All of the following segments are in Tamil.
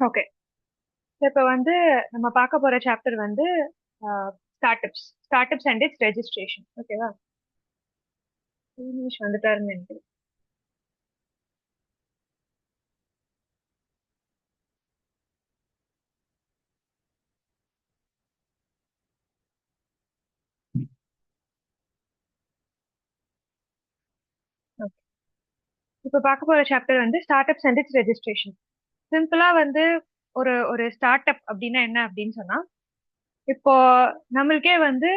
ஓகே. இப்போ வந்து நம்ம பார்க்க போற சாப்டர் வந்து start ups and it's registration. ஓகேவா? இங்கிலீஷ் வந்துட்டாருன்னு நினைக்கிறேன். Okay. இப்போ பார்க்க போற சாப்டர் வந்து start ups and it's registration. சிம்பிளா வந்து ஒரு ஒரு ஸ்டார்ட் அப் அப்படின்னா என்ன அப்படின்னு சொன்னா, இப்போ நம்மளுக்கே வந்து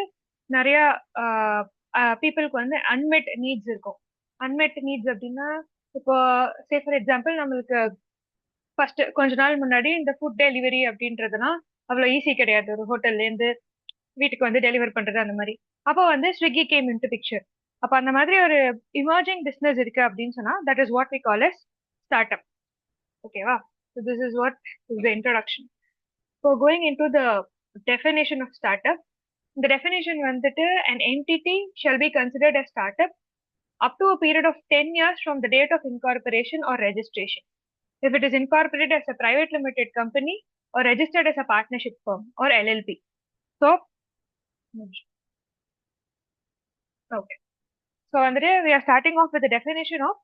நிறைய பீப்புளுக்கு வந்து அன்மெட் நீட்ஸ் இருக்கும். அன்மெட் நீட்ஸ் அப்படின்னா, இப்போ சே ஃபார் எக்ஸாம்பிள் நம்மளுக்கு ஃபர்ஸ்ட் கொஞ்ச நாள் முன்னாடி இந்த ஃபுட் டெலிவரி அப்படின்றதுனா அவ்வளவு ஈஸி கிடையாது. ஒரு ஹோட்டல்ல இருந்து வீட்டுக்கு வந்து டெலிவர் பண்றது அந்த மாதிரி. அப்போ வந்து ஸ்விக்கி கேம் இன்டு பிக்சர். அப்ப அந்த மாதிரி ஒரு இமர்ஜிங் பிசினஸ் இருக்கு அப்படின்னு சொன்னா that is what we call as start up. ஓகேவா? So this is what is the introduction. So going in to the definition of start up. இந்த டெஃபினேஷன் வந்துட்டு an entity shall be considered a startup up to a period of 10 years from the date of incorporation or registration. If it is incorporated as a private limited company or registered as a partnership firm or LLP. So, okay. So வந்துட்டு we are starting off with the definition of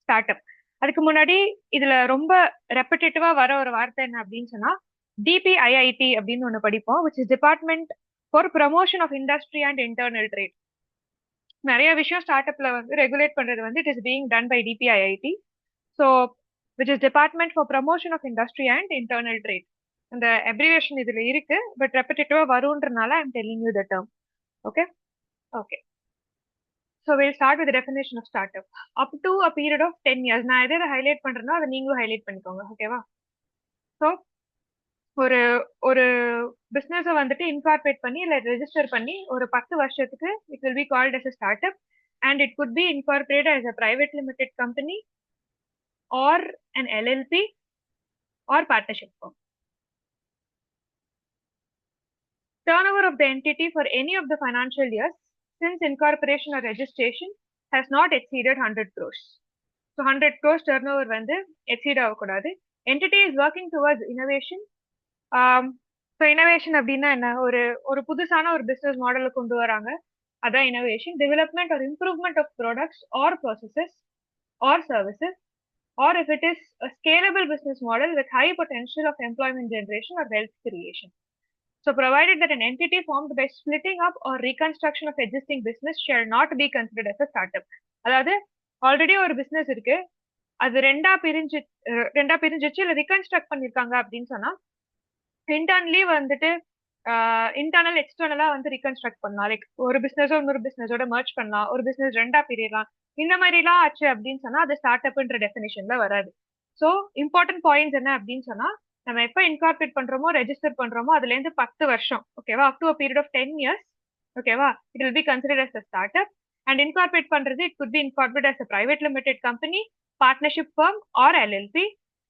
startup. அதுக்கு முன்னாடி இதுல ரொம்ப ரெப்படேட்டிவா வர ஒரு வார்த்தை என்ன அப்படின்னு சொன்னா டிபிஐஐடி அப்படின்னு ஒண்ணு படிப்போம், which is department for promotion of industry and internal trade. நிறைய விஷயம் ஸ்டார்ட் அப்ல வந்து ரெகுலேட் பண்றது வந்து it is being done by DPIIT. So which is department for promotion of industry and internal trade. அந்த அப்ரிவேஷன் இதுல இருக்கு, பட் ரெப்படேட்டிவா வரும்ன்றனால I am telling you the term. Okay. Okay. So we'll start with the definition of startup. Up to a period of 10 years. நான் எதை ஹைலைட் பண்றேனோ அதை நீங்களும் ஹைலைட் பண்ணிக்கோங்க. ஓகேவா? ஸோ ஒரு ஒரு பிசினஸை வந்துட்டு இன்கார்பரேட் பண்ணி இல்லை ரெஜிஸ்டர் பண்ணி ஒரு 10 வருஷத்துக்கு it will be called as a start up. And it could be incorporate as a private limited company or an LLP or partnership firm. Turnover of the entity for any of the financial years since incorporation or registration has not exceeded 100 crores. So 100 crores turnover வந்து எக்ஸீட் ஆகக்கூடாது. Entity is working towards innovation. So innovation அப்படின்னா என்ன? ஒரு ஒரு புதுசான ஒரு பிசினஸ் மாடலை கொண்டு வராங்க, அதான் innovation. Development or improvement of products or processes or services or if it is a scalable business model with high potential of employment generation or wealth creation. So provided that an entity formed by splitting up or reconstruction of existing business shall not be considered as a startup. அதாவது ஆல்ரெடி ஒரு பிசினஸ் இருக்கு, அது ரெண்டா பிரிஞ்சிச்சு இல்ல ரீகன்ஸ்ட்ரக்ட் பண்ணிருக்காங்க அப்படின்னு சொன்னா இன்டர்னலி வந்துட்டு இன்டர்னல் எக்ஸ்டர்னலா வந்து ரீகன்ஸ்ட்ரக்ட் பண்ணலாம். லைக் ஒரு பிசினஸோ இன்னொரு பிசினஸோட மர்ச் பண்ணலாம், ஒரு பிசினஸ் ரெண்டா பிரியலாம். இந்த மாதிரி எல்லாம் ஆச்சு அப்படின்னு சொன்னா அது ஸ்டார்ட் அப்ன்ற டெஃபினேஷன்ல வராது. ஸோ இம்பார்ட்டன்ட் பாயிண்ட்ஸ் என்ன அப்படின்னு சொன்னா, நம்ம எப்ப இன்கார்பரேட் பண்றோமோ ரெஜிஸ்டர் பண்றோமோ அதுல இருந்து 10 வருஷம், ஓகேவா, up to period of 10 years, ஓகேவா, it will be considered as a start up. And incorporate பண்றது it could be incorporate as a private limited company, partnership firm or LLP.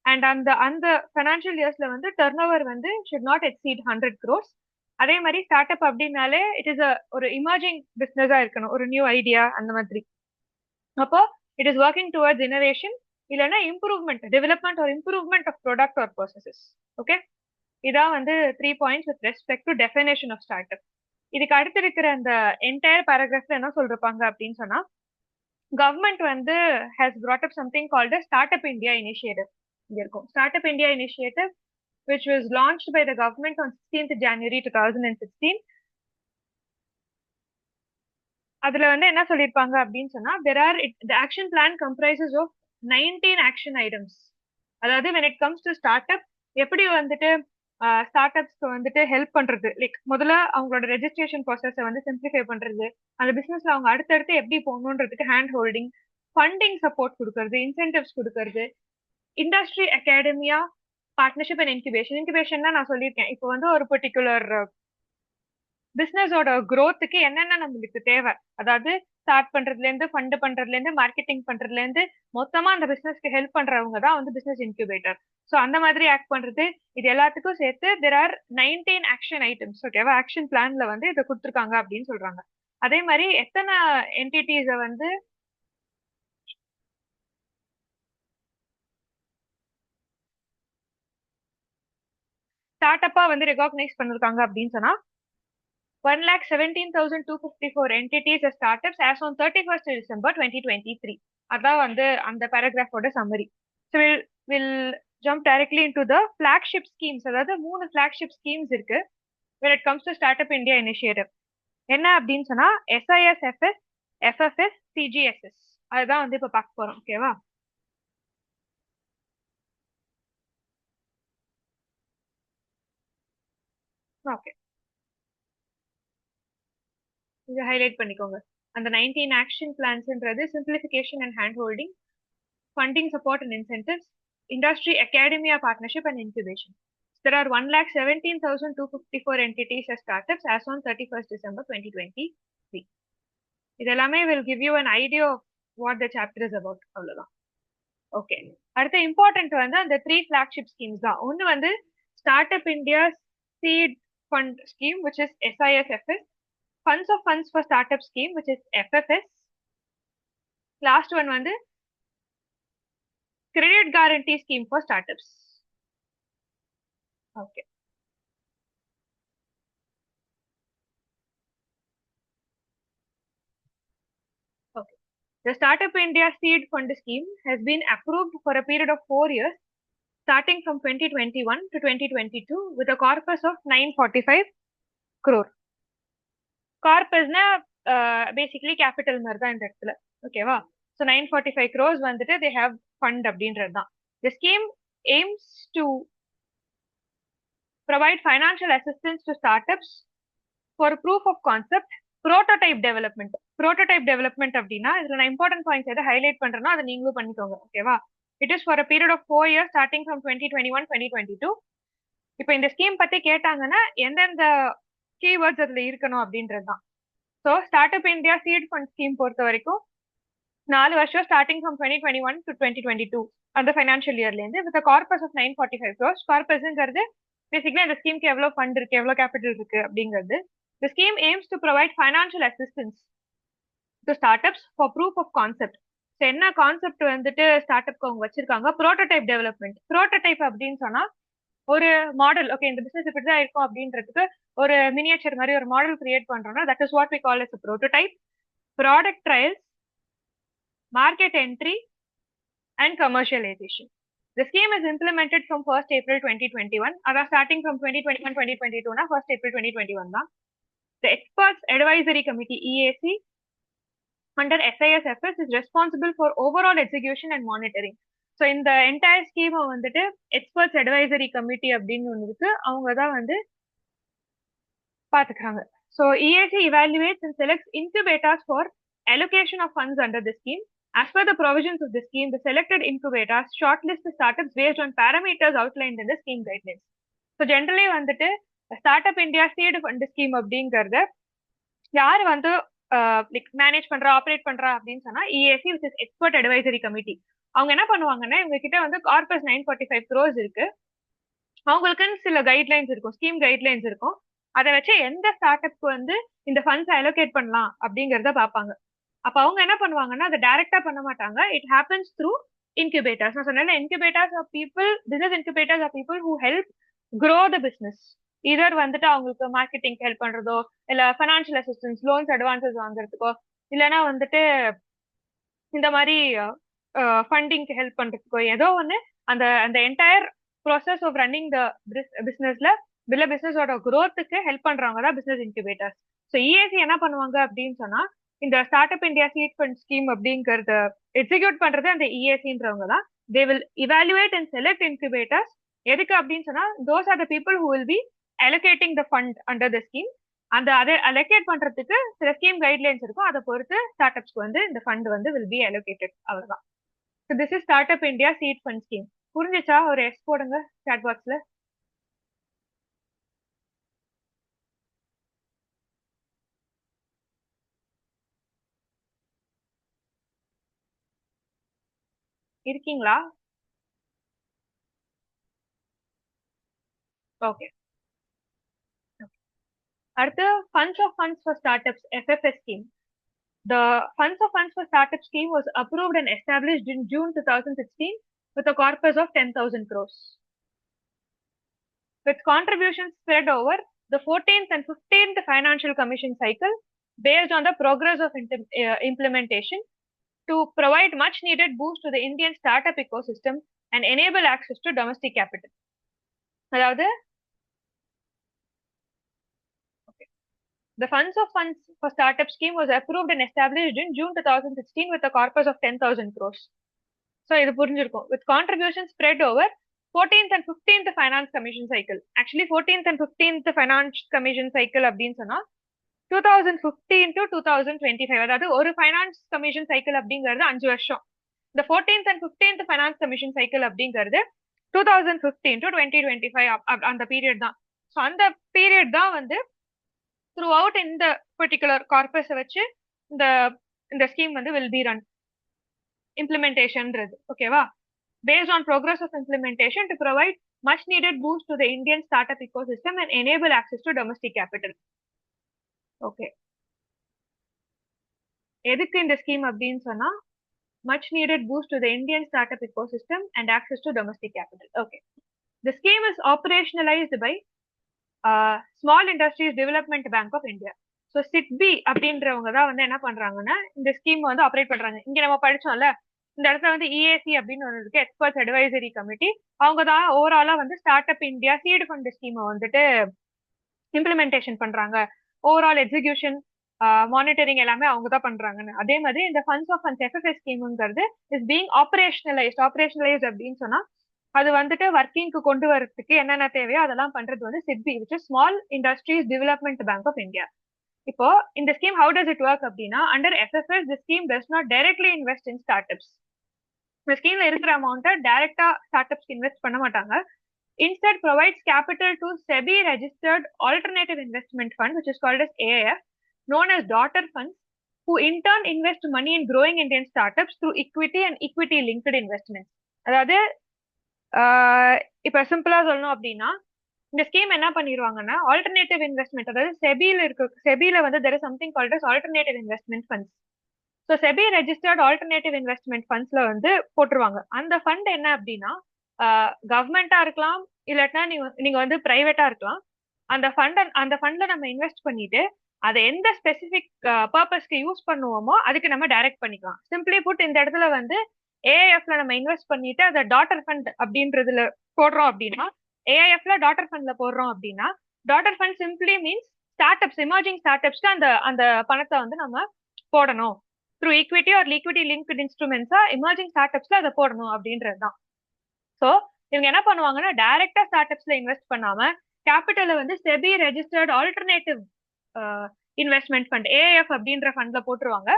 And அந்த அந்த ஃபைனான்சியல் இயர்ஸ்ல வந்து டர்ன் ஓவர் வந்து ஷுட் நாட் எக்ஸீட் 100 crores. அதே மாதிரி ஸ்டார்ட் அப் அப்படின்னாலே இட் இஸ் ஒரு இமர்ஜிங் பிசினஸா இருக்கணும், ஒரு நியூ ஐடியா அந்த மாதிரி. அப்போ it is working towards innovation, இல்லைன்னா improvement, development or improvement of product or processes. Okay. இதான் வந்து 3 points with respect to definition of start up. இதுக்கு அடுத்து இருக்கிற அந்த என்டையர் பேராகிராஃப்ல என்ன சொல்றாங்க அப்படின்னு சொன்னா, கவர்மெண்ட் வந்து has brought up something called as Startup India Initiative. இங்க இருக்கும் Startup India Initiative, which was launched by the government on 16th January 2016. அதுல வந்து என்ன சொல்லிருப்பாங்க அப்படின்னு சொன்னா, there are the action plan comprises of 19 action items. அதாவது when it comes to startup, எப்படி வந்துட்டு ஸ்டார்ட் அப்ஸ்க்கு வந்துட்டு ஹெல்ப் பண்றது, லைக் முதல்ல அவங்களோட ரெஜிஸ்ட்ரேஷன் ப்ராசஸை வந்து சிம்பிளிஃபை பண்றது, அந்த பிசினஸ்ல அவங்க அடுத்தடுத்து எப்படி போகணுன்றதுக்கு ஹேண்ட் ஹோல்டிங், ஃபண்டிங் சப்போர்ட் கொடுக்கறது, இன்சென்டிவ்ஸ் கொடுக்கறது, industry academia, partnership and incubation. Incubation நான் சொல்லியிருக்கேன், இப்போ வந்து ஒரு பர்டிகுலர் பிசினஸோட growthக்கு என்னென்ன நம்மளுக்கு தேவை, அதாவது ஸ்டார்ட் பண்றதுல இருந்து ஃபண்ட் பண்றதுல இருந்து மார்க்கெட்டிங் பண்றதுல இருந்து மொத்தமா அந்த பிசினஸ்க்கு ஹெல்ப் பண்றவங்க தான் வந்து பிசினஸ் இன்குபேட்டர். ஸோ அந்த மாதிரி ஆக்ட் பண்றது, இது எல்லாத்துக்கும் சேர்த்து தெர் ஆர் 19 ஆக்ஷன் ஐட்டம்ஸ். ஓகேவா? ஆக்ஷன் பிளான்ல வந்து இதை கொடுத்துருக்காங்க அப்படின்னு சொல்றாங்க. அதே மாதிரி எத்தனை என்டிட்டிஸ வந்து ஸ்டார்ட் அப்பா வந்து ரெகாக்னைஸ் பண்ணிருக்காங்க அப்படின்னு சொன்னா 1,17,254 entities as startups as on 31st December 2023. அதான் வந்து அந்த பேராகிராஃபோட summary. So will jump directly in to the flagship schemes. அதாவது 3 ஃபிளாக்ஷிப் ஸ்கீம்ஸ் இருக்கு when it comes to Startup India initiative. என்ன அப்படின்னு சொன்னா SISFS, FFS, CGSS. அதுதான் வந்து இப்ப பார்க்க போறோம். ஓகேவா? ஓகே, இதை ஹைலைட் பண்ணிக்கோங்க. அந்த 19 ஆக்ஷன் பிளான்ஸ்ன்றது simplification and hand holding, funding support and incentives, industry academia partnership and incubation. There are 1,17,254 entities as startups as on 31st December 2023. இதெல்லாமே will give you an idea of what the chapter is about. அவ்வளவுதான். ஓகே, அடுத்த இம்பார்ட்டன்ட் வந்து அந்த 3 flagship schemes தான். ஒன்னு வந்து startup India seed fund scheme which is SISFS, funds of funds for startup scheme which is FFS, last one வந்து credit guarantee scheme for startups. Okay. Okay. The Startup India Seed Fund Scheme has been approved for a period of 4 years, starting from 2021 to 2022, with a corpus of 945 crore. Corpus na basically capital மாதிரி தான் இந்த இடத்துல. ஓகேவா? So 945 crores வந்துட்டு they have fund அப்படின்றது தான். The scheme aims to provide financial assistance to startups for proof of concept, prototype development. Prototype development அப்படின்னா இதுல நான் இம்பார்ட்டன்ட் பாயிண்ட்ஸ் எதை ஹைலைட் பண்றேன்னா அதை நீங்களும் பண்ணிக்கோங்க. ஓகேவா? It is for a period of 4 years starting from 2021-2022. இப்போ இந்த ஸ்கீம் பத்தி கேட்டாங்கன்னா எந்தெந்த கீவேர்ட்ஸ் அதுல இருக்கணும் அப்படின்றது தான். So startup India seed fund scheme பொறுத்த வரைக்கும் 4 வருஷம் ஸ்டார்டிங் ஃப்ரம் 2021 to 2022 அந்த ஃபைனான்ஷியல் இயர்ல இருந்து வித் கார்பஸ் ஆஃப் 945 crores. கார்பஸ்ங்கிறது பேசிக்கலி அந்த ஸ்கீம்க்கு எவ்வளவு ஃபண்ட் இருக்கு, எவ்வளவு கேபிட்டல் இருக்கு அப்படிங்கிறது. The scheme aims to provide financial assistance to startups for proof of concept. So என்ன கான்செப்ட் வந்துட்டு ஸ்டார்ட்அப்க்கு அவங்க வச்சிருக்காங்க? Prototype development. ப்ரோட்டோடைப் அப்படின்னு சொன்னா ஒரு மாடல், ஓகே இந்த பிசினஸ் இப்படிதான் இருக்கும் அப்படின்றதுக்கு ஒரு மினியேச்சர் மாதிரி ஒரு மாடல் கிரியேட் பண்றோம்னா that is what we call as prototype. Product trials, market entry and commercialization. The scheme is implemented from 1st April 2021. அதான் starting from 2021-2022 னா 1st April 2021 தான். The Experts Advisory Committee EAC under SISFS is responsible for overall execution and monitoring. So இந்த entire scheme வந்துட்டு Experts Advisory Committee அப்படின்னு ஒன்று இருக்கு, அவங்க தான் வந்து பாத்துக்கிறாங்க. So EAC evaluates and selects incubators for allocation of funds under the scheme. As per the provisions of the scheme, the selected incubators shortlist the startups based on parameters outlined in the scheme guidelines. So generally வந்துட்டு startup India seed fund scheme அப்படிங்கறத யாரு வந்து மேனேஜ் பண்றா, ஆப்ரேட் பண்றா அப்படின்னு சொன்னா EAC which is expert advisory committee. அவங்க என்ன பண்ணுவாங்கன்னா இவங்க கிட்ட வந்து கார்பஸ் 945 crores இருக்கு, அவங்களுக்குன்னு சில கைட்லைன்ஸ் இருக்கும், ஸ்கீம் கைட்லைன்ஸ் இருக்கும். அதை வச்சு எந்த ஸ்டார்ட் அப்க்கு வந்து இந்த ஃபண்ட்ஸ் அலோகேட் பண்ணலாம் அப்படிங்கறத பார்ப்பாங்க. அப்ப அவங்க என்ன பண்ணுவாங்கன்னா அதை டைரக்டா பண்ண மாட்டாங்க. It happens through incubators. நான் சொன்னேன் incubators are people, business incubators are people who help grow the business. இதர் வந்துட்டு அவங்களுக்கு மார்க்கெட்டிங் ஹெல்ப் பண்றதோ, இல்ல ஃபைனான்சியல் அசிஸ்டன்ஸ், லோன்ஸ் அட்வான்சஸ் வாங்குறதுக்கோ, இல்லைன்னா வந்துட்டு இந்த மாதிரி ஃபண்டிங்க்கு ஹெல்ப் பண்றதுக்கோ ஏதோ ஒன்று அந்த அந்த entire process of running the பிசினஸ்ல இல்ல பிசினஸோட குரோத்துக்கு ஹெல்ப் பண்றவங்க தான் பிசினஸ் இன்குபேட்டர்ஸ். ஸோ இஏசி என்ன பண்ணுவாங்க அப்படின்னு சொன்னா இந்த start up India seed fund scheme அப்படிங்கறத எக்ஸிக்யூட் பண்றது அந்த இஏசின்றவங்க தான். They will evaluate and select incubators. எதுக்கு அப்படின்னு சொன்னா those are the people who will be allocating the fund under the scheme. அந்த அதை அலோகேட் பண்றதுக்கு சில ஸ்கீம் கைட்லைன்ஸ் இருக்கும், அதை பொறுத்து ஸ்டார்ட் அப்ஸ்க்கு வந்து இந்த ஃபண்ட் வந்து வில் பி அலோகேட்டட். அவ்வளவுதான். So this is start up India seed fund scheme. புரிஞ்சிச்சா? ஒரு எஸ் போடுங்க சாட் பாக்ஸ்ல. இருக்கீங்களா? ஓகே. அடுத்து funds of funds for start ups FFS scheme. The Funds of Funds for Startup scheme was approved and established in June 2016 with a corpus of 10,000 crores. with contributions spread over the 14th and 15th Financial Commission cycle based on the progress of implementation to provide much needed boost to the Indian startup ecosystem and enable access to domestic capital. அதாவது the Funds for Startup scheme was approved and established in June 2016 with a corpus of 10,000 crores. So இது புரிஞ்சிருக்கும். With contributions spread over 14th and 15th Finance Commission cycle. Actually 14th and 15th Finance Commission cycle அப்படின்னு சொன்னா 2015 to 2025. அதாவது ஒரு ஃபைனான்ஸ் கமிஷன் சைக்கிள் அப்படிங்கிறது 5 வருஷம். இந்த 14th and 15th Finance Commission cycle அப்படிங்கிறது 2015 to 2025 அந்த பீரியட் தான். ஸோ அந்த பீரியட் தான் வந்து த்ரூ அவுட் இந்த பர்டிகுலர் கார்பஸை வச்சு இந்த ஸ்கீம் வந்து வில் பி ரன் implementation ஓகேவா based on progress of implementation to provide much needed boost to the Indian startup ecosystem and enable access to domestic capital. Okay, எதுக்கு இந்த ஸ்கீம் அப்படின்னு சொன்னா much needed boost to the Indian startup ecosystem and access to domestic capital. Okay, the scheme is operationalized by Small Industries Development Bank of India. So SIDBI அப்படின்றவங்க தான் வந்து என்ன பண்றாங்கன்னா இந்த ஸ்கீம் வந்து ஆப்ரேட் பண்றாங்க. இங்க நம்ம படிச்சோம்ல இந்த இடத்துல வந்து EAC அப்படின்னு ஒன்று இருக்கு, எக்ஸ்பர்ட்ஸ் அட்வைசரி கமிட்டி. அவங்க தான் ஓவராலா வந்து start up India seed fund ஸ்கீமை வந்துட்டு இம்ப்ளிமெண்டேஷன் பண்றாங்க. ஓவரால் எக்ஸிகியூஷன் மானிட்டரிங் எல்லாமே அவங்க தான் பண்றாங்கன்னு. அதே மாதிரி இந்த ஃபண்ட்ஸ் ஆஃப் ஃபண்ட்ஸ் FFS ஸ்கீமுங்கிறது இஸ் பீங் ஆப்ரேஷனலைஸ்ட் அப்படின்னு சொன்னா அது வந்துட்டு ஒர்க்கிங்க்கு கொண்டு வரதுக்கு என்னென்ன தேவையோ அதெல்லாம் பண்றது வந்து SIDBI, which is Small Industries Development Bank of India. இப்போ இந்த scheme how does it work அப்படின்னா under FFS the scheme does not directly invest in startups. இந்த ஸ்கீம்ல இருக்கிற அமௌண்ட்டை டைரக்டா ஸ்டார்ட்அப்ஸ்க்கு இன்வெஸ்ட் பண்ண மாட்டாங்க. Instead provides capital to SEBI registered alternative investment fund, which is called as AIF, known as daughter funds, who in turn invest money in growing Indian startups through equity and equity linked investments. அதாவது இப்ப சிம்பிளா சொல்லணும் அப்படின்னா இந்த ஸ்கீம் என்ன பண்ணிடுவாங்கன்னா ஆல்டர்னேட்டிவ் இன்வெஸ்ட்மெண்ட், அதாவது செபில வந்து there is something called as alternative investment funds. So SEBI registered alternative investment ஃபண்ட்ஸ்ல வந்து போட்டுருவாங்க. அந்த ஃபண்ட் என்ன அப்படின்னா கவர்மெண்டா இருக்கலாம், இல்லாட்டினா நீங்க வந்து பிரைவேட்டா இருக்கலாம். அந்த ஃபண்ட்ல நம்ம இன்வெஸ்ட் பண்ணிட்டு அதை எந்த ஸ்பெசிபிக் பர்பஸ்க்கு யூஸ் பண்ணுவோமோ அதுக்கு நம்ம டைரக்ட் பண்ணிக்கலாம். சிம்பிளி புட் இந்த இடத்துல வந்து ஏஐஎஃப்ல நம்ம இன்வெஸ்ட் பண்ணிட்டு அதை டாட்டர் ஃபண்ட் அப்படின்றதுல போடுறோம் அப்படின்னா, ஏஐஎஃப்ல டாட்டர் ஃபண்ட்ல போடுறோம் அப்படின்னா, daughter fund simply means startups, emerging ஸ்டார்ட்அப்ஸ்க்கு அந்த பணத்தை வந்து நம்ம போடணும். Through equity or equity linked இன்ஸ்ட்ருமெண்ட்ஸா எமர்ஜிங் ஸ்டார்ட்அப்ஸ்ல அதை போடணும் அப்படின்றது தான். ஸோ இவங்க என்ன பண்ணுவாங்கன்னா டைரக்டா ஸ்டார்ட்அப்ஸ்ல இன்வெஸ்ட் பண்ணாம கேபிட்டலை வந்து SEBI registered alternative investment fund AF அப்படின்ற ஃபண்ட்ல போட்டுருவாங்க.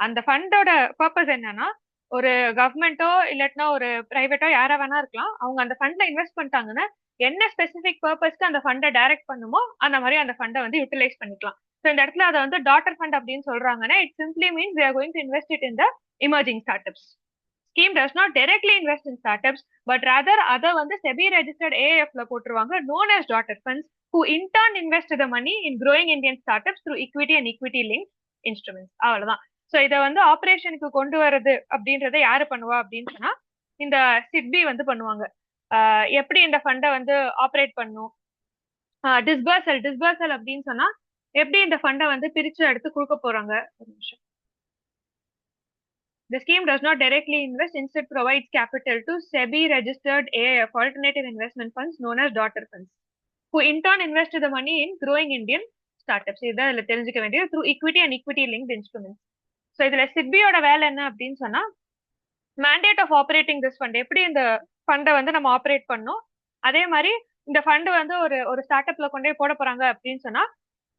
அந்த ஃபண்டோட பர்பஸ் என்னன்னா ஒரு கவர்மெண்ட்டோ இல்லாட்டினா ஒரு பிரைவேட்டோ யாரா வேணா இருக்கலாம், அவங்க அந்த ஃபண்ட்ல இன்வெஸ்ட் பண்ணிட்டாங்கன்னா என்ன ஸ்பெசிபிக் பர்பஸ்க்கு அந்த ஃபண்டை டைரக்ட் பண்ணுமோ அந்த மாதிரி அந்த ஃபண்டை வந்து யூட்டிலைஸ் பண்ணிக்கலாம். ஸோ இந்த இடத்துல அதை வந்து டாட்டர் ஃபண்ட் அப்படின்னு சொல்றாங்கன்னா it simply means they are going to invest it in the emerging startups. Scheme does not directly invest in startups, but rather அதை வந்து SEBI registered AIFல போட்டுருவாங்க, known as daughter funds, who in turn invest the money in growing Indian startups through equity and equity linked instruments. அவ்வளவுதான். ஸோ இதை வந்து ஆப்ரேஷனுக்கு கொண்டு வர்றது அப்படின்றத யாரு பண்ணுவா அப்படின்னு சொன்னா இந்த SIDBI வந்து பண்ணுவாங்க. எப்படி இந்த ஃபண்டை வந்து ஆப்ரேட் பண்ணும், டிஸ்பர்சல் அப்படின்னு சொன்னா எப்படி இந்த ஃபண்டை வந்து பிரிச்சு எடுத்து கொடுக்க போறாங்க. ஒரு நிமிஷம். The scheme does not directly invest, instead provides capital to SEBI registered AIF alternative investment funds known as daughter funds, who in turn invest the money in growing Indian startups. இதுதான் இதுல தெரிஞ்சுக்க வேண்டியது, through equity and equity linked instruments. So இதுல SIDBIயோட வேலை என்ன அப்படின்னு சொன்னா mandate of operating this fund, எப்படி இந்த ஃபண்டை வந்து நம்ம ஆப்ரேட் பண்ணோம், அதே மாதிரி இந்த ஃபண்ட் வந்து ஒரு ஸ்டார்ட் அப்ல கொண்டே போட போறாங்க அப்படின்னு சொன்னா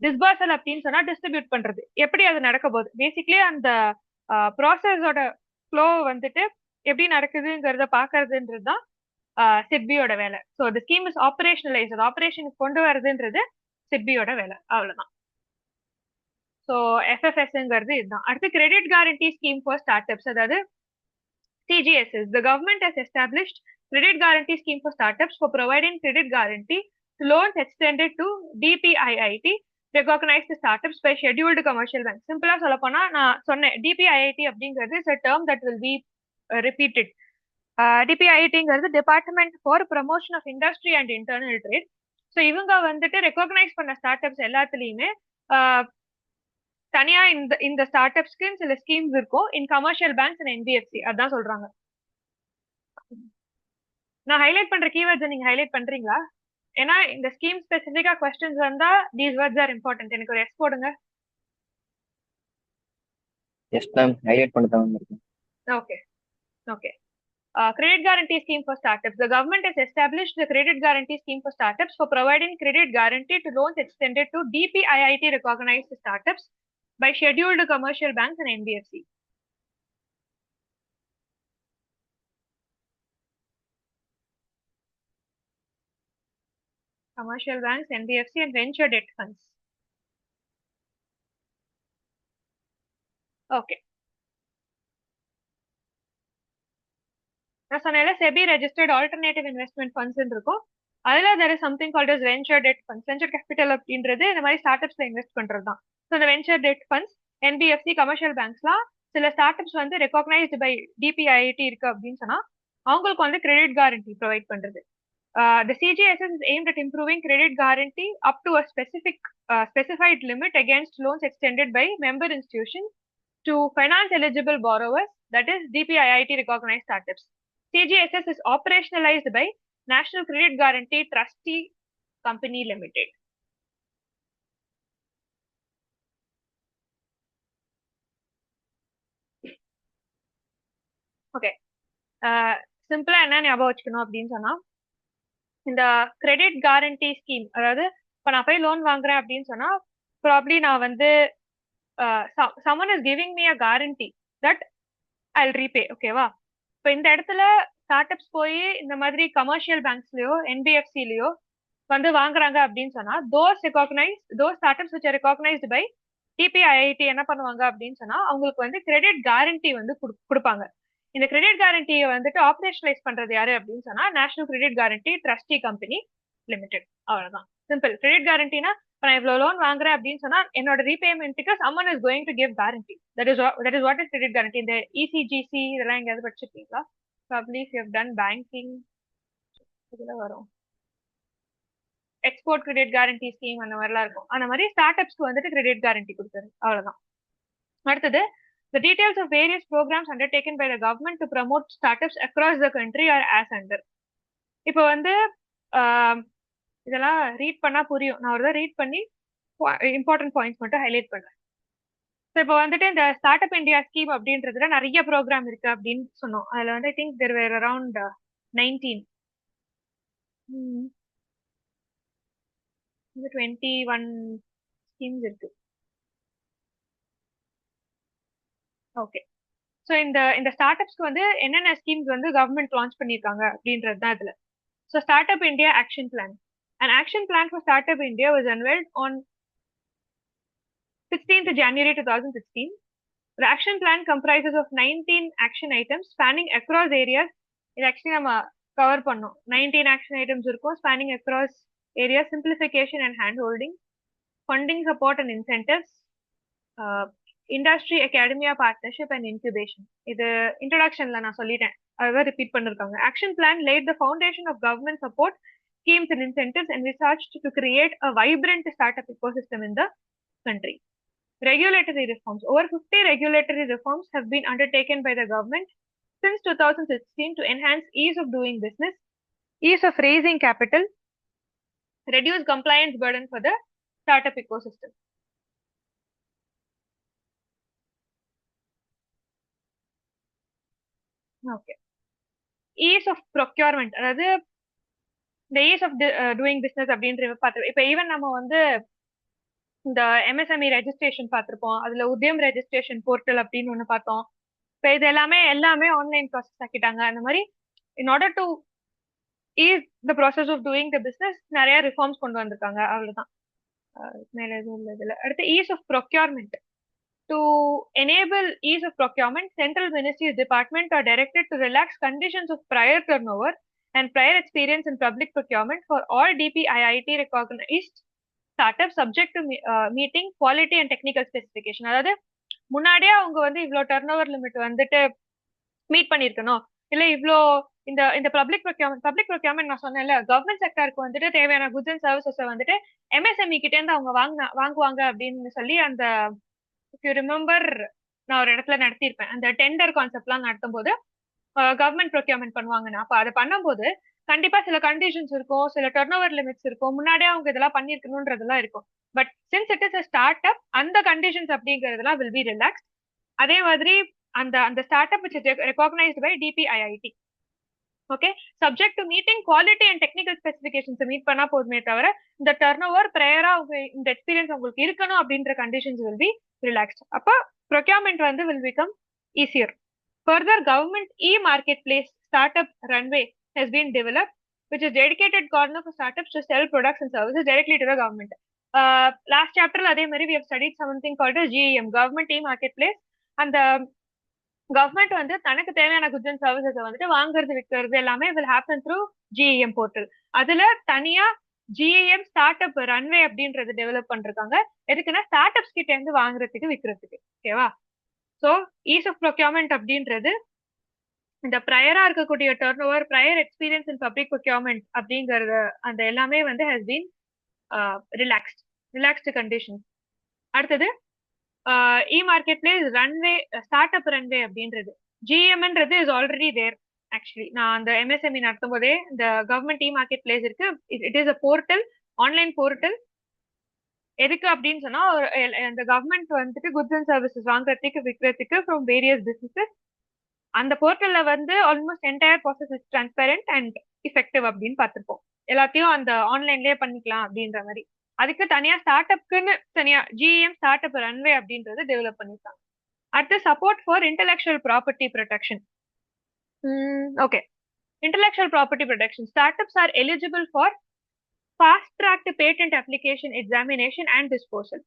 டிஸ்பர்சல் அப்படின்னு சொன்னா டிஸ்ட்ரிபியூட் பண்றது, எப்படி அது நடக்க போகுது, பேசிக்லி அந்த ப்ராசஸோட ஃப்ளோ வந்துட்டு எப்படி நடக்குதுங்கிறத பாக்குறதுன்றது தான் SIDBIயோட வேலை. ஸோ தி ஸ்கீம் இஸ் ஆப்ரேஷனலைஸ், ஆப்ரேஷனுக்கு கொண்டு வரதுன்றது SIDBIயோட வேலை, அவ்வளவுதான். ஸோ FFSங்கிறது இதுதான். அடுத்து credit guarantee scheme for start ups, அதாவது CGSS. The government has established credit guarantee scheme for startups for providing credit guarantee to loans extended to DPIIT recognized startups by scheduled commercial banks. சிம்பிளா சொல்ல போனா நான் சொன்னேன் DPIIT அப்படிங்கிறது is a term that will be repeated. DPIITங்கிறது Department for Promotion of Industry and Internal Trade. So இவங்க வந்துட்டு ரெகக்னைஸ் பண்ண ஸ்டார்ட் அப்ஸ் எல்லாத்துலயுமே தனியா இந்த ஸ்டார்ட் அப்ஸ்க்கு சில ஸ்கீம்ஸ் இருக்கும் இன் கமர்ஷியல் பேங்க்ஸ் அண்ட் என்பிஎஃப்சி அதான் சொல்றாங்க. நான் ஹைலைட் பண்ற கீவேர்ட்ஸ் நீங்க ஹைலைட் பண்றீங்களா? ஏன்னா இந்த ஸ்கீம் ஸ்பெசிஃபிக்கா கொஸ்டின்ஸ் வந்தா தீஸ் வேர்ட்ஸ் ஆர் இம்பார்ட்டன்ட். எனக்கு ஒரு எஸ் போடுங்க. எஸ் மேம், ஹைலைட் பண்ணதான் இருக்கேன். Okay okay. Credit guarantee scheme for startups. The government has established the credit guarantee scheme for startups for providing credit guarantee to loans extended to DPIIT recognized startups by scheduled commercial banks and NBFC. Commercial banks, NBFC and venture debt funds. Okay. நான் சொன்னேன்ல SEBI registered alternative investment funds இருக்கும். அதுல there is something called as venture debt funds. Venture capital அப்படின்றது இந்த மாதிரி ஸ்டார்ட் அப்ஸ்ல இன்வெஸ்ட் பண்றது தான். ஸோ இந்த venture debt funds, NBFC, commercial பேங்க்ஸ்லாம் சில ஸ்டார்ட் அப்ஸ் வந்து ரெகக்னைஸ்டு பை டிபிஐஐடி இருக்கு அப்படின்னு சொன்னா அவங்களுக்கு வந்து கிரெடிட் கேரண்டி ப்ரொவைட் பண்றது. The CGSS is aimed at improving credit guarantee up to a specified limit against loans extended by member institutions to finance eligible borrowers, that is DPIIT recognized startups. CGSS is operationalized by National Credit Guarantee Trustee Company Limited. Okay, சிம்பிளா என்ன ஞாபகம் வச்சுக்கணும் அப்படின்னு சொன்னா இந்த கிரெடிட் கேரண்டி ஸ்கீம், அதாவது இப்போ நான் போய் லோன் வாங்குறேன் அப்படின்னு சொன்னா ப்ராப்ளி நான் வந்து someone is giving me a guarantee that I'll repay. ஓகேவா? இப்போ இந்த இடத்துல ஸ்டார்ட் அப்ஸ் போய் இந்த மாதிரி கமர்ஷியல் பேங்க்ஸ்லயோ என்பிஎஃப்சிலயோ வந்து வாங்குறாங்க அப்படின்னு சொன்னா those start ups which are recognized by DPIIT என்ன பண்ணுவாங்க அப்படின்னு சொன்னா அவங்களுக்கு வந்து கிரெடிட் கேரண்டி வந்து கொடுப்பாங்க. இந்த கிரெடிட் கேரண்டியை வந்துட்டு ஆப்ரேஷனலைஸ் பண்றது யாரு அப்படின்னு சொன்னா national credit guarantee trustee company limited. அவ்வளவுதான், சிம்பிள். கிரெடிட் கேரண்டினா இப்போ நான் இவ்வளவு லோன் வாங்குறேன் அப்படின்னு சொன்னா என்னோட ரீபேமெண்ட்டுக்கு someone is going to give guarantee. that is what is credit guarantee. இந்த இசிஜிசி இதெல்லாம் எங்கேயாவது படிச்சிருக்கீங்களா? probably if you have done banking இதுல வரும். எக்ஸ்போர்ட் கிரெடிட் கேரண்டி ஸ்கீம் அந்த மாதிரிலாம் இருக்கும். அந்த மாதிரி ஸ்டார்ட் அப்ஸ்க்கு வந்துட்டு கிரெடிட் கேரண்டி கொடுத்தாரு. அவ்வளவுதான். அடுத்தது, the details of various programs undertaken by the government to promote startups across the country are as under. இப்போ வந்து இதெல்லாம் ரீட் பண்ணா புரியும். நான் ஒரு ரீட் பண்ணி இம்பார்ட்டன்ட் பாயிண்ட்ஸ் மட்டும் ஹைலைட் பண்றேன். ஸோ இப்போ வந்துட்டு இந்த ஸ்டார்ட் அப் இந்தியா ஸ்கீம் அப்படின்றதுல நிறைய ப்ரோக்ராம் இருக்கு அப்படின்னு சொன்னோம். அதுல வந்து I think there were around 19 21 schemes இருக்கு. ஓகே, ஸோ இந்த ஸ்டார்ட் அப்ஸ்க்கு வந்து என்னென்ன ஸ்கீம்ஸ் வந்து கவர்மெண்ட் லான்ச் பண்ணியிருக்காங்க அப்படின்றது தான் இதுல. So start up India action plan. An action plan for Startup India was unveiled on 16th January 2016. The action plan comprises of 19 action items spanning across areas. இது ஆக்சுவலி நம்ம கவர் பண்ணோம். 19 action items இருக்கும் spanning across areas: simplification and hand holding, funding support and incentives, industry academia partnership and incubation. இது இன்ட்ரோடக்ஷன்ல நான் சொல்லிட்டேன், அதான் ரிப்பீட் பண்ணிருக்காங்க. Action plan laid the foundation of government support schemes and incentives envisaged to create a vibrant startup ecosystem in the country. Regulatory reforms. Over 50 regulatory reforms have been undertaken by the government since 2016 to enhance ease of doing business, ease of raising capital, reduce compliance burden for the startup ecosystem. Okay. Ease of procurement. அதாவது இந்த ஈஸ் ஆஃப் டூயிங் பிஸ்னஸ் அப்படின்ற பார்த்து இப்போ ஈவன் நம்ம வந்து இந்த எம்எஸ்எம்இ ரெஜிஸ்ட்ரேஷன் பார்த்துருப்போம். அதுல உதயம் ரெஜிஸ்ட்ரேஷன் போர்ட்டல் அப்படின்னு ஒன்று பார்த்தோம். இப்போ இது எல்லாமே ஆன்லைன் ப்ராசஸ் ஆக்கிட்டாங்க. அந்த மாதிரி in order to ease the process of doing the business நிறைய ரிஃபார்ம்ஸ் கொண்டு வந்திருக்காங்க. அவ்வளவுதான், மேல எதுவும் இல்லை இதுல. அடுத்து ease of procurement. To enable ease of procurement, central ministries department are directed to relax conditions of prior turnover and prior experience in public procurement for all DPIIT recognized startups subject to meeting quality and technical specification. அதாவது முன்னாடியே அவங்க வந்து இவ்வளோ டர்ன் ஓவர் லிமிட் வந்துட்டு மீட் பண்ணியிருக்கணும், இல்ல இவ்ளோ இந்த இந்த பப்ளிக் ப்ரொக்யூர்மெண்ட் நான் சொன்னேன்ல, கவர்மெண்ட் செக்டருக்கு வந்துட்டு தேவையான குட்ஸ் அண்ட் சர்வீசஸ் வந்துட்டு எம்எஸ்எம்இ கிட்ட இருந்து அவங்க வாங்குவாங்க அப்படின்னு சொல்லி அந்த இஃப் யூ ரிமெம்பர் நான் ஒரு இடத்துல நடத்தியிருப்பேன். அந்த டெண்டர் கான்செப்ட்லாம் நடத்தும் போது கவர்மெண்ட் ப்ரொக்யூர்மெண்ட் பண்ணுவாங்கன்னா, அப்ப அதை பண்ணும்போது கண்டிப்பா சில கண்டிஷன்ஸ் இருக்கும், சில டர்ன் ஓவர் லிமிட்ஸ் இருக்கும், முன்னாடியே அவங்க இதெல்லாம் பண்ணிருக்கணும்ன்றதெல்லாம் இருக்கும். But since it is a start அப், அந்த கண்டிஷன்ஸ் அப்படிங்கிறதுலாம் வில் பி ரிலாக்ஸ். அதே மாதிரி அந்த அந்த start up which is recognized by DPIIT. Okay, subject to meeting quality and technical specifications meet பண்ணா போதுமே தவிர இந்த டர்ன் ஓவர் ப்ரேயரா இந்த எக்ஸ்பீரியன்ஸ் உங்களுக்கு இருக்கணும் அப்படின்ற கண்டிஷன்ஸ் வில் பி ரிலாக்ஸ்ட். அப்போ ப்ரொக்யூர்மெண்ட் வந்து will become easier. Further, government e-marketplace startup runway has been developed, which is dedicated corner for startups to sell products and services directly to the government. Last chapter, அதே மாதிரி we have studied something called as GEM, Government e-marketplace. அந்த கவர்மெண்ட் வந்து தனக்கு தேவையான குட்ஸ் அண்ட் சர்வீசஸ் வந்துட்டு வாங்குறது விற்கிறது எல்லாமே will happen through GEM portal. அதுல தனியா GEM ஸ்டார்ட் அப் ரன்வே அப்படின்றது டெவலப் பண்றாங்க. எதுக்குன்னா ஸ்டார்ட் அப்ஸ் கிட்ட இருந்து வாங்குறதுக்கு விற்கிறதுக்கு. ஓகேவா? ஸோ ஈஸ் ஆஃப் ப்ரொக்யூர்மெண்ட் அப்படின்றது இந்த ப்ரையரா இருக்கக்கூடிய turn over, prior experience in public procurement அப்படிங்கறது அந்த எல்லாமே வந்து ஹஸ் பீன் ரிலாக்ஸ்டு கண்டிஷன். அடுத்தது இ market place runway, start up runway அப்படின்றது ஜிஎம்ன்றது இஸ் ஆல்ரெடி தேர். ஆக்சுவலி நான் அந்த எம்எஸ்எம்இ நடத்தும் போதே இந்த கவர்மெண்ட் இ மார்க்கெட் பிளேஸ் இருக்கு. It is a portal, online portal. எதுக்கு அப்படின்னு சொன்னா அந்த கவர்மெண்ட் வந்துட்டு குட்ஸ் அண்ட் சர்வீசஸ் வாங்குறதுக்கு விற்கிறதுக்கு ஃப்ரம் வேரியஸ் பிசினஸஸ். அந்த போர்ட்டல்ல வந்து almost entire process is transparent and effective அப்படின்னு பார்த்துருப்போம். எல்லாத்தையும் அந்த ஆன்லைன்லயே பண்ணிக்கலாம் அப்படின்ற மாதிரி. அதுக்கு தனியா ஸ்டார்ட் அப்க்குன்னு தனியா ஜிஎம் ஸ்டார்ட் அப் ரன்வே அப்படின்றது டெவலப் பண்ணிருக்காங்க. அடுத்து support for intellectual property protection. Okay, intellectual property protection. Startups are eligible for fast tracked patent application examination and disposal.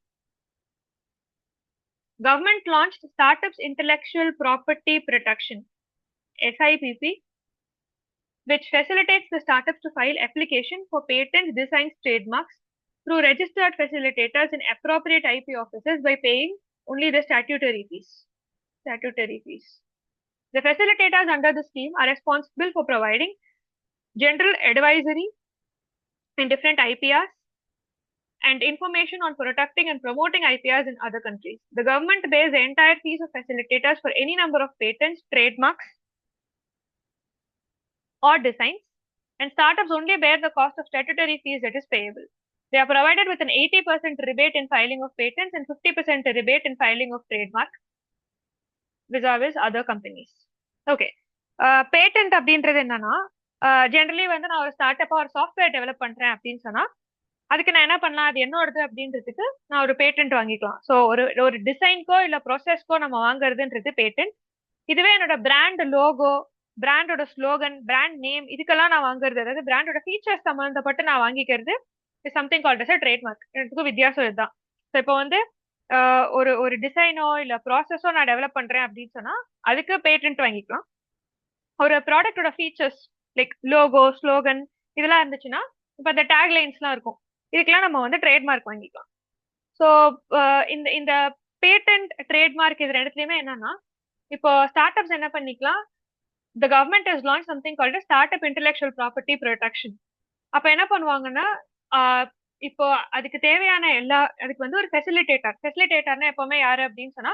Government launched Startups Intellectual Property Protection (SIPP), which facilitates the startups to file application for patents, designs, trademarks through registered facilitators in appropriate IP offices by paying only the statutory fees. The facilitators under the scheme are responsible for providing general advisory in different IPRs and information on protecting and promoting IPRs in other countries. The government pays the entire fees of facilitators for any number of patents, trademarks, or designs, and startups only bear the cost of statutory fees that is payable. They are provided with an 80% rebate in filing of patents and 50% rebate in filing of trademark vis-a-vis other companies. Okay. Patent அப்படின்றது என்னன்னா, ஜென்ரலி வந்து நான் ஒரு ஸ்டார்ட் அப்பா ஒரு சாஃப்ட்வேர் டெவலப் பண்றேன் அப்படின்னு சொன்னா அதுக்கு நான் என்ன பண்ணலாம், அது என்னோடது அப்படின்றதுக்கு நான் ஒரு பேட்டன்ட் வாங்கிக்கலாம். ஸோ ஒரு டிசைன்க்கோ இல்ல ப்ராசஸ்க்கோ நம்ம வாங்குறதுன்றது பேட்டன்ட். இதுவே என்னோட பிராண்ட் லோகோ, பிராண்டோட ஸ்லோகன், பிராண்ட் நேம் இதுக்கெல்லாம் நான் வாங்குறது, அதாவது பிராண்டோட ஃபீச்சர்ஸ் சம்மந்தப்பட்டு நான் வாங்கிக்கிறது is something called as a trademark. ரெண்டுக்கும் வித்தியாசம் இதுதான். ஸோ இப்போ வந்து ஒரு டிசைனோ இல்ல ப்ராசஸோ நான் டெவலப் பண்றேன் அப்படின்னு சொன்னா அதுக்கு பேட்டன்ட் வாங்கிக்கலாம். ஒரு ப்ராடக்டோட ஃபீச்சர்ஸ் லைக் லோகோ, ஸ்லோகன் இதெல்லாம் இருந்துச்சுன்னா இப்போ அந்த டேக் லைன்ஸ்லாம் இருக்கும், இதுக்கெல்லாம் நம்ம வந்து ட்ரேட்மார்க் வாங்கிக்கலாம். ஸோ இந்த பேட்டன்ட், ட்ரேட்மார்க் இது ரெண்டுத்துலயுமே என்னன்னா, இப்போ ஸ்டார்ட் அப்ஸ் என்ன பண்ணிக்கலாம், the government has launch something called start up intellectual property protection. அப்ப என்ன பண்ணுவாங்கன்னா, இப்போ அதுக்கு தேவையான அதுக்கு வந்து ஒரு ஃபெசிலிட்டேட்டர்னா எப்பவுமே யாரு அப்படின்னு சொன்னா,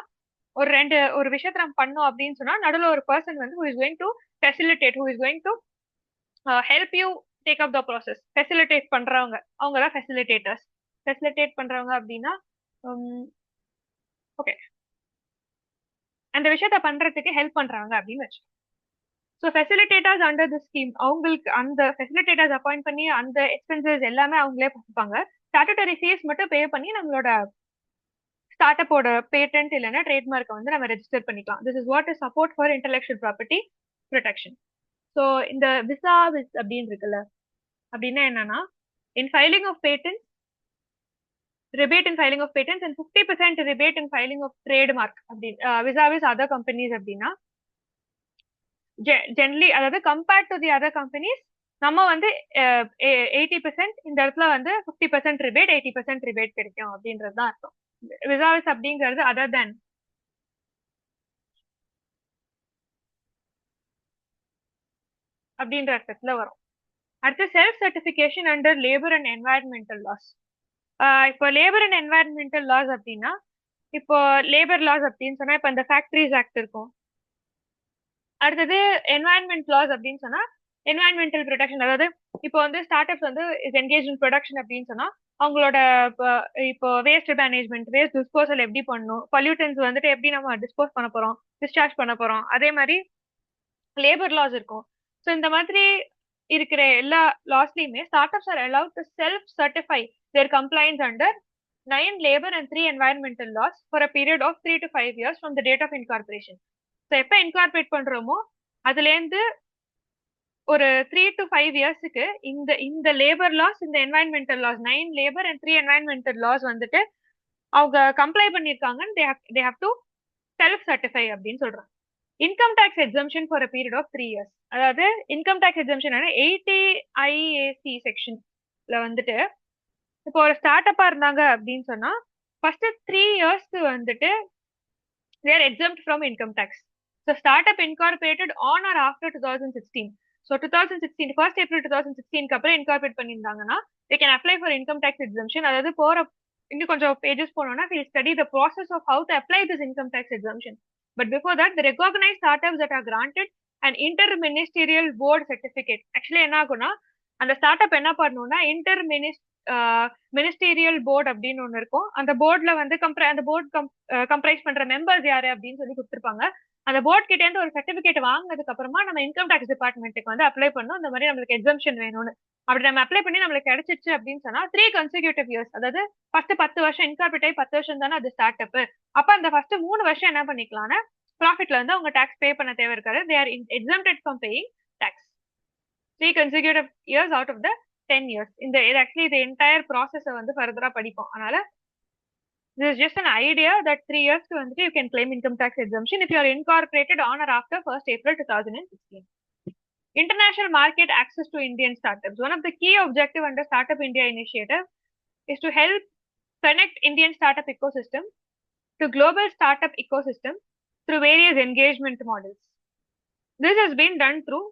ஒரு விஷயத்த நம்ம பண்ணோம் அப்படின்னு சொன்னா நடுவில் ஒரு பர்சன் வந்து who is going to facilitate, who is going to help you take up the process. Facilitate பண்றவங்க அவங்க தான் ஃபெசிலிட்டேட்டர்ஸ். ஃபெசிலிட்டேட் பண்றவங்க அப்படின்னா ஓகே, அந்த விஷயத்த பண்றதுக்கு ஹெல்ப் பண்றாங்க அப்படின்னு வச்சு. So facilitators under the scheme, அவங்களுக்கு அந்த ஃபெசிலிட்டேட்டர்ஸ் அப்பாயிண்ட் பண்ணி அந்த எக்ஸ்பென்சஸ் எல்லாமே அவங்களே பார்த்துப்பாங்க. ஸ்டாட்டுட்டரி ஃபீஸ் மட்டும் பே பண்ணி நம்மளோட ஸ்டார்ட் அப்போட பேட்டன்ட் இல்லைன்னா ட்ரேட்மார்க்கை வந்து நம்ம ரெஜிஸ்டர் பண்ணிக்கலாம். This is what is support for intellectual property protection. So இந்த விசாவிஸ் அப்படின்னு இருக்குல்ல, அப்படின்னா என்னன்னா, in filing of patent, rebate in filing of patents and 50% rebate in filing of trademark அப்படின்னு vis-a-vis other companies அப்படின்னா ஜென்ரலி, அதாவது compared to the other companies நம்ம வந்து 80% இந்த இடத்துல வந்து 50% ரிபேட், 80% ரிபேட் கிடைக்கும் அப்படின்றது தான் அர்த்தம். vis-a-vis அப்படிங்கிறது அதர் தேன் அப்படின்ற அர்த்தத்துல வரும். அடுத்து self certification under labour and environmental laws. இப்போ லேபர் அண்ட் என்வாயர்மெண்டல் லாஸ் அப்படின்னா, இப்போ லேபர் லாஸ் அப்படின்னு சொன்னா இப்போ இந்த ஃபேக்டரிஸ் ஆக்ட் இருக்கும். அடுத்தது என்வாயன்மெண்ட் லாஸ் அப்படின்னு சொன்னா என்வாயன்மெண்டல் ப்ரொடெக்ஷன். அதாவது இப்போ வந்து ஸ்டார்ட் அப்ஸ் வந்து இஸ் என்கேஜ் இன் ப்ரொடக்ஷன் அப்படின்னு சொன்னா அவங்களோட இப்போ வேஸ்ட் மேனேஜ்மெண்ட், வேஸ்ட் டிஸ்போசல் எப்படி பண்ணணும், பொல்யூட்டன்ஸ் வந்துட்டு எப்படி நம்ம டிஸ்போஸ் பண்ண போறோம், டிஸ்சார்ஜ் பண்ண போறோம், அதே மாதிரி லேபர் லாஸ் இருக்கும். ஸோ இந்த மாதிரி இருக்கிற எல்லா லாஸ்லயுமே start ups are allowed to self certify their compliance under 9 labor and 3 environmental laws for a period of 3 to 5 years from the date of incorporation. So எப்போ இன்கார்பரேட் பண்றோமோ அதுலேருந்து ஒரு 3 to 5 இயர்ஸுக்கு இந்த இந்த லேபர் லாஸ், இந்த environmental laws, 9 labour and 3 environmental laws வந்துட்டு அவங்க கம்ப்ளை பண்ணியிருக்காங்கன்னு they have to self certify அப்படின்னு சொல்றாங்க. Income tax exemption for a period of 3 years. அதாவது இன்கம் டேக்ஸ் எக்ஸம்ஷன் 80 IAC செக்ஷன்ல வந்துட்டு இப்போ ஒரு ஸ்டார்ட் அப்பா இருந்தாங்க அப்படின்னு சொன்னா ஃபர்ஸ்ட் 3 இயர்ஸ்க்கு வந்துட்டு they are exempt from income tax. So startup incorporated on or after 2016. So 2016 1st April 2016 க்கு அப்புறம் incorporate பண்ணியிருந்தாங்கன்னா they can apply for income tax exemption. அதாவது போற இன்னும் கொஞ்சம் pages போனோம்னா we'll study the process of how to apply this income tax exemption. But before that, the recognized startups that are granted an interministerial board certificate. Actually என்ன ஆகும்னா அந்த ஸ்டார்ட்அப் என்ன பண்ணணும்னா மினிஸ்டீரியல் போர்டு அப்படின்னு ஒண்ணு இருக்கும். அந்த போர்டுல வந்து அந்த போர்டு கம்ப்ரைஸ் பண்ற மெம்பர்ஸ் யாரு அப்படின்னு சொல்லி கொடுத்துருப்பாங்க. அந்த போர்ட் கிட்ட இருந்து ஒரு சர்டிபிகேட் வாங்கினதுக்கு அப்புறமா நம்ம இன்கம் டேக்ஸ் டிபார்ட்மெண்ட்டுக்கு வந்து அப்ளை பண்ணணும். இந்த மாதிரி நம்மளுக்கு எக்ஸம்ஷன் வேணும்னு. அப்படி நம்ம அப்ளை பண்ணி நம்மளுக்கு கிடைச்சிச்சு அப்படின்னு சொன்னா 3 consecutive years, அதாவது ஃபர்ஸ்ட் 10 வருஷம் இன்கார்பரேட் ஆகி 10 வருஷம் தானே அது ஸ்டார்ட் அப். அப்ப அந்த ஃபர்ஸ்ட் 3 வருஷம் என்ன பண்ணிக்கலாம்னா ப்ராஃபிட்ல வந்து அவங்க டாக்ஸ் பே பண்ண தேவை இருக்காது. they are exempted from paying tax 3 consecutive years out of the 10 years. இது ஆக்சுவலி இந்த என்டையர் ப்ராசஸை வந்து ஃபர்தரா படிப்போம். அதனால this is just an idea that 3 years வந்துட்டு you can claim income tax exemption if you are incorporated on or after 1st April 2016. International market access to Indian startups. One of the key objective under Startup India initiative is to help connect Indian startup ecosystem to global startup ecosystem through various engagement models. This has been done through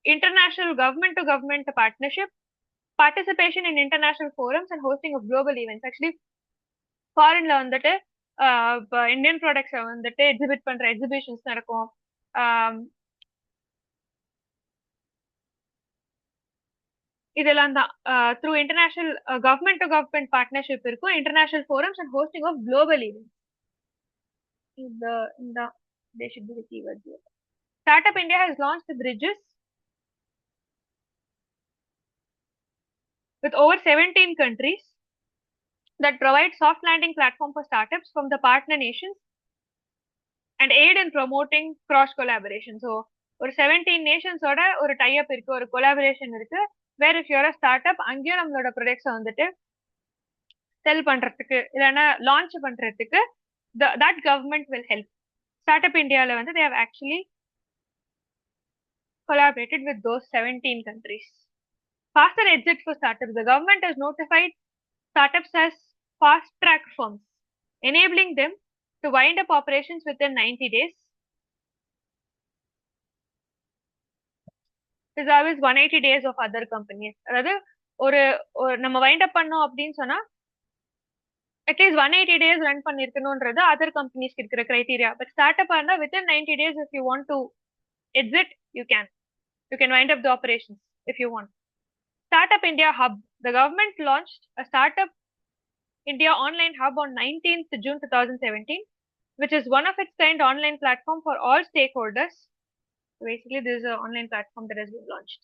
international government-to-government partnership, participation in international forums and hosting of global events. Actually, ஃபாரின்ல வந்துட்டு இப்போ இந்தியன் ப்ராடக்ட்ஸை வந்துட்டு எக்ஸிபிட் பண்ற எக்ஸிபிஷன்ஸ் நடக்கும். இதெல்லாம் தான் through international government to government partnership இருக்கும், international forums and hosting of global events. இந்த they should be the keywords here. Startup India has launched bridges with over 17 countries that provide soft landing platform for startups from the partner nations and aid in promoting cross collaboration. So ஒரு 17 நேஷன்ஸோட ஒரு டைப் இருக்கு, ஒரு கொலாபரேஷன் இருக்கு. வேர் இஃப் யூர் ஸ்டார்ட்அப் அங்கேயும் நம்மளோட ப்ராடக்ட்ஸை வந்துட்டு செல் பண்றதுக்கு இல்லைன்னா லான்ச் பண்றதுக்கு that government will help. Startup இந்தியாவில் வந்து they have actually collaborated with those 17 countries. Faster exit for startups. The government has notified startups as fast track firms, enabling them to wind up operations within 90 days. This is 180 days of other companies. அதாவது ஒரு நம்ம வைண்ட் அப் பண்ணோம் அப்படின்னு சொன்னா அட்லீஸ்ட் 180 days ரன் பண்ணிருக்கணும்ன்றது அதர் கம்பெனிஸ்க்கு இருக்கிற கிரைட்டீரியா. பட் ஸ்டார்ட் அப் இருந்தா within 90 days if you want to exit you can wind up the operations if you want. Startup India Hub. The government launched a Startup India online hub on 19th June 2017, which is one of its kind online platform for all stakeholders. Basically, this is an online platform that has been launched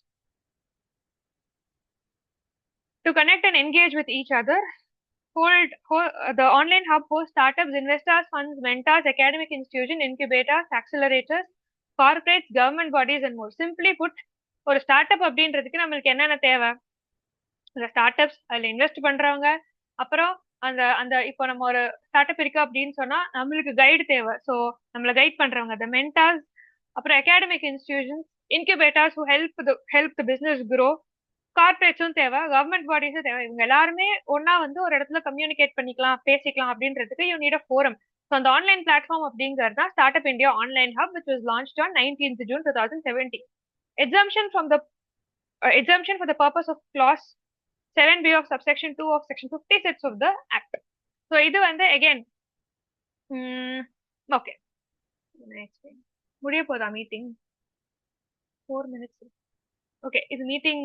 to connect and engage with each other. The online hub hosts startups, investors, funds, mentors, academic institutions, incubators, accelerators, corporates, government bodies and more. Simply put, ஒரு ஸ்டார்ட் அப் அப்படின்றதுக்கு நம்மளுக்கு என்னென்ன தேவை? இந்த ஸ்டார்ட் அப்ஸ் அதில் இன்வெஸ்ட் பண்றவங்க, அப்புறம் அந்த அந்த இப்போ நம்ம ஒரு ஸ்டார்ட் அப் இருக்கு அப்படின்னு சொன்னா நம்மளுக்கு கைடு தேவை. ஸோ நம்மளை கைட் பண்றவங்க the mentors, அப்புறம் academic institutions, incubators who help the business grow, கார்பரேட்ஸும் தேவை, கவர்மெண்ட் பாடிஸும் தேவை. இவங்க எல்லாருமே ஒன்னா வந்து ஒரு இடத்துல கம்யூனிகேட் பண்ணிக்கலாம், பேசிக்கலாம் அப்படின்றதுக்கு you need a forum. So அந்த ஆன்லைன் பிளாட்ஃபார்ம் அப்படிங்கிறது தான் start up India online hub, which was launched on 19th June 2017. exemption from the exemption for the purpose of clause 7b of subsection 2 of section 56 of the act. So இது வந்து again okay, முடிய போதா மீட்டிங் 4 minutes. Okay, இது மீட்டிங்